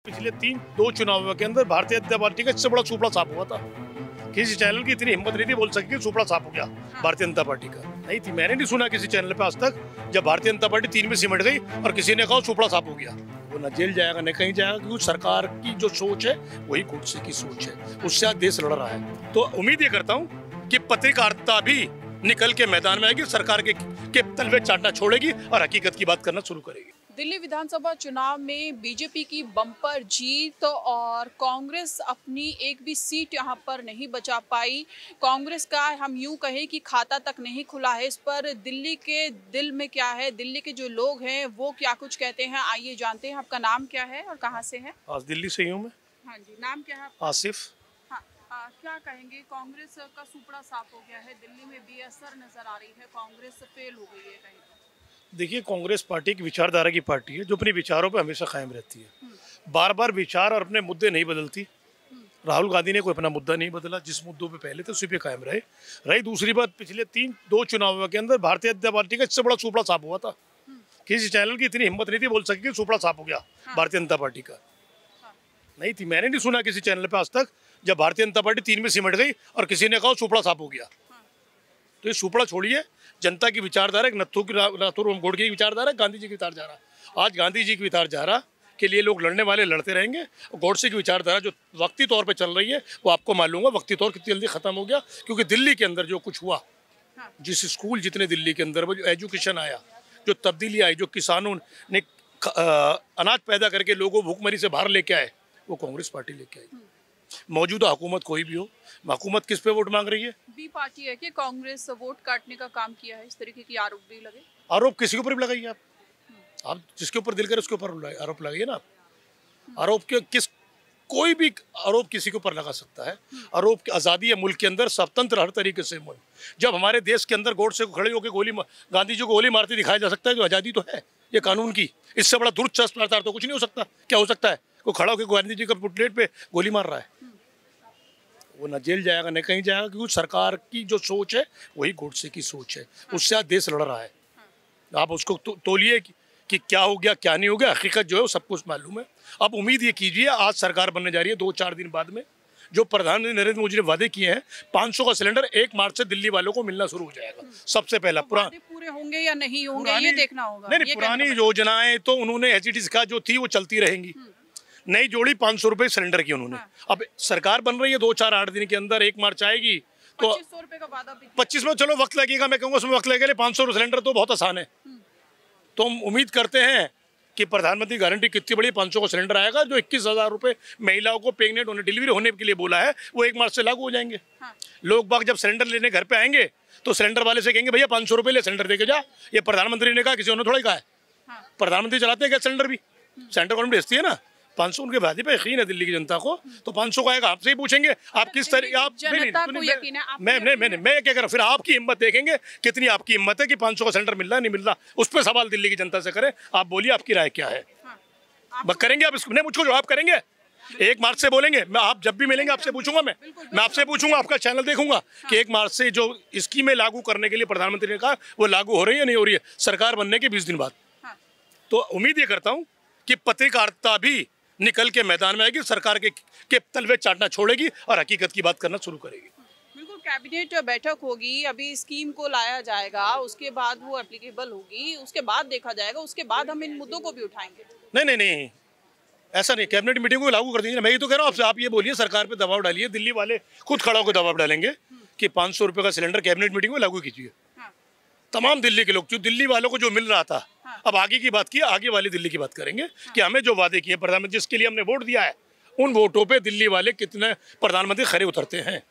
पिछले दो चुनावों के अंदर भारतीय जनता पार्टी का इससे बड़ा सुपड़ा साफ हुआ था। किसी चैनल की इतनी हिम्मत नहीं थी बोल सके कि सुपड़ा साफ हो गया भारतीय जनता पार्टी का। नहीं थी, मैंने नहीं सुना किसी चैनल पे आज तक जब भारतीय जनता पार्टी 3 में सिमट गई और किसी ने कहा सुपड़ा साफ हो गया। वो न जेल जाएगा न कहीं जाएगा, क्योंकि सरकार की जो सोच है वही गोडसे की सोच है, उससे आज देश लड़ रहा है। तो उम्मीद ये करता हूँ कि पत्रकारिता भी निकल के मैदान में आएगी, सरकार के तलवे चाटना छोड़ेगी और हकीकत की बात करना शुरू करेगी। दिल्ली विधानसभा चुनाव में बीजेपी की बम्पर जीत और कांग्रेस अपनी एक भी सीट यहां पर नहीं बचा पाई। कांग्रेस का हम यूं कहें कि खाता तक नहीं खुला है। इस पर दिल्ली के दिल में क्या है, दिल्ली के जो लोग हैं वो क्या कुछ कहते हैं, आइए जानते हैं। आपका नाम क्या है और कहां से है? आज दिल्ली से ही हूं मैं। हाँ जी, नाम क्या है? आसिफ। हाँ, क्या कहेंगे, कांग्रेस का सुपड़ा साफ हो गया है, दिल्ली में बेअसर नजर आ रही है, कांग्रेस फेल हो गई है कहीं? देखिए, कांग्रेस पार्टी की विचारधारा की पार्टी है जो अपने विचारों पर हमेशा कायम रहती है, बार बार विचार और अपने मुद्दे नहीं बदलती। राहुल गांधी ने कोई अपना मुद्दा नहीं बदला, जिस मुद्दों पे पहले थे उसी पे कायम रही दूसरी बात, पिछले दो चुनावों के अंदर भारतीय जनता पार्टी का इससे बड़ा सुपड़ा साफ हुआ था। किसी चैनल की इतनी हिम्मत नहीं थी बोल सके कि सुपड़ा साफ हो गया भारतीय जनता पार्टी का। नहीं थी, मैंने नहीं सुना किसी चैनल पे आज तक जब भारतीय जनता पार्टी 3 में सिमट गई और किसी ने कहा सुपड़ा साफ हो गया। तो ये सुपड़ा छोड़िए, जनता की विचारधारा, एक नाथुराम गोडसे की विचारधारा, गांधी जी की विचारधारा। आज गांधी जी की विचारधारा के लिए लोग लड़ने वाले लड़ते रहेंगे। गोडसे की विचारधारा जो वक्ती तौर पे चल रही है वो आपको मालूम है वक्ती तौर कितनी जल्दी खत्म हो गया, क्योंकि दिल्ली के अंदर जो कुछ हुआ, जिस स्कूल जितने दिल्ली के अंदर वो जो एजुकेशन आया, जो तब्दीली आई, जो किसानों ने अनाज पैदा करके लोगों को भूखमरी से बाहर लेके आए, वो कांग्रेस पार्टी लेके आई। मौजूदा हुकूमत कोई भी हो, हुकूमत किस पे वोट मांग रही है? बी पार्टी है कि कांग्रेस वोट काटने का काम किया है, इस तरीके की आरोप भी लगे। आरोप किसी के ऊपर भी लगाइए, आप जिसके ऊपर दिल करे उसके ऊपर आरोप लगाइए ना। आरोप के कोई भी आरोप किसी के ऊपर लगा सकता है। आरोप की आज़ादी है मुल्क के अंदर, स्वतंत्र हर तरीके से मुल्क। जब हमारे देश के अंदर गोडसे को खड़े होकर गांधी जी को गोली मारते दिखाया जा सकता है, जो आज़ादी तो है ये कानून की, इससे बड़ा दुर्चस्प प्रचार तो कुछ नहीं हो सकता। क्या हो सकता है? वो खड़ा होकर गांधी जी का पुतले पे गोली मार रहा है, वो न जेल जाएगा न कहीं जाएगा, क्योंकि सरकार की जो सोच है वही गोडसे की सोच है, उससे आज देश लड़ रहा है। आप उसको तोलिए कि क्या हो गया क्या नहीं हो गया, हकीकत जो है वो सब कुछ मालूम है। अब उम्मीद ये कीजिए, आज सरकार बनने जा रही है 2-4 दिन बाद में, जो प्रधानमंत्री नरेंद्र मोदी ने वादे किए हैं, 500 का सिलेंडर 1 मार्च से दिल्ली वालों को मिलना शुरू हो जाएगा। सबसे पहला पूरे होंगे या नहीं होंगे ये देखना होगा। नहीं, पुरानी योजनाएं तो उन्होंने एचडीसी का जो थी वो चलती रहेंगी, नई जोड़ी 500 रुपए सिलेंडर की उन्होंने। अब सरकार बन रही है 2-4-8 दिन के अंदर 1 मार्च आएगी, तो 2500 रुपए का वादा 25 में चलो वक्त लगेगा, मैं कहूँगा उसमें वक्त लगेगा। 500 सिलेंडर तो बहुत आसान है। तो हम उम्मीद करते हैं कि प्रधानमंत्री गारंटी कितनी बड़ी, 500 का सिलेंडर आएगा, जो 21,000 रुपए महिलाओं को प्रेग्नेंट होने डिलीवरी होने के लिए बोला है, वो 1 मार्च से लागू हो जाएंगे। लोग बाग जब सिलेंडर लेने घर पे आएंगे तो सिलेंडर वाले से कहेंगे भैया 500 रुपए ले सिलेंडर देके जा। ये प्रधानमंत्री ने कहा, किसी ने थोड़ा ही कहा है। प्रधानमंत्री चलाते हैं क्या सिलेंडर भी? सेंट्रल गवर्नमेंट भेजती है ना। 500 उनके वादे पे यकीन है दिल्ली की जनता को, तो 500 का आएगा। आपसे ही पूछेंगे आप किस तरह, आप मैं क्या कर रहा, फिर आपकी हिम्मत देखेंगे कितनी आपकी हिम्मत है कि 500 का सिलेंडर मिल रहा नहीं मिल रहा, उस पर सवाल दिल्ली की जनता से करें। आप बोलिए आपकी राय क्या है? करेंगे आप इसको? नहीं, मुझको जवाब करेंगे 1 मार्च से बोलेंगे। मैं आप जब भी मिलेंगे आपसे पूछूंगा, मैं आपसे पूछूंगा, आपका चैनल देखूंगा कि 1 मार्च से जो स्कीमें लागू करने के लिए प्रधानमंत्री ने कहा वो लागू हो रही है नहीं हो रही है, सरकार बनने के 20 दिन बाद। तो उम्मीद ये करता हूँ कि पत्रकारिता भी निकल के मैदान में आएगी, सरकार के तलवे चाटना छोड़ेगी और हकीकत की बात करना शुरू करेगी। बिल्कुल, कैबिनेट बैठक होगी, अभी स्कीम को लाया जाएगा, उसके बाद वो एप्लीकेबल होगी, उसके बाद देखा जाएगा, उसके बाद हम इन मुद्दों को भी उठाएंगे। नहीं, ऐसा नहीं। कैबिनेट मीटिंग को लागू कर दीजिए। मैं ये तो कह रहा हूँ आपसे, आप ये बोलिए सरकार पे दबाव डालिए, दिल्ली वाले खुद खड़ा होकर दबाव डालेंगे कि 500 रुपए का सिलेंडर कैबिनेट मीटिंग में लागू कीजिए। तमाम दिल्ली के लोग, जो दिल्ली वालों को जो मिल रहा था, अब आगे की बात की, आगे वाली दिल्ली की बात करेंगे कि हमें जो वादे किए प्रधानमंत्री, जिसके लिए हमने वोट दिया है, उन वोटों पे दिल्ली वाले कितने प्रधानमंत्री खरे उतरते हैं।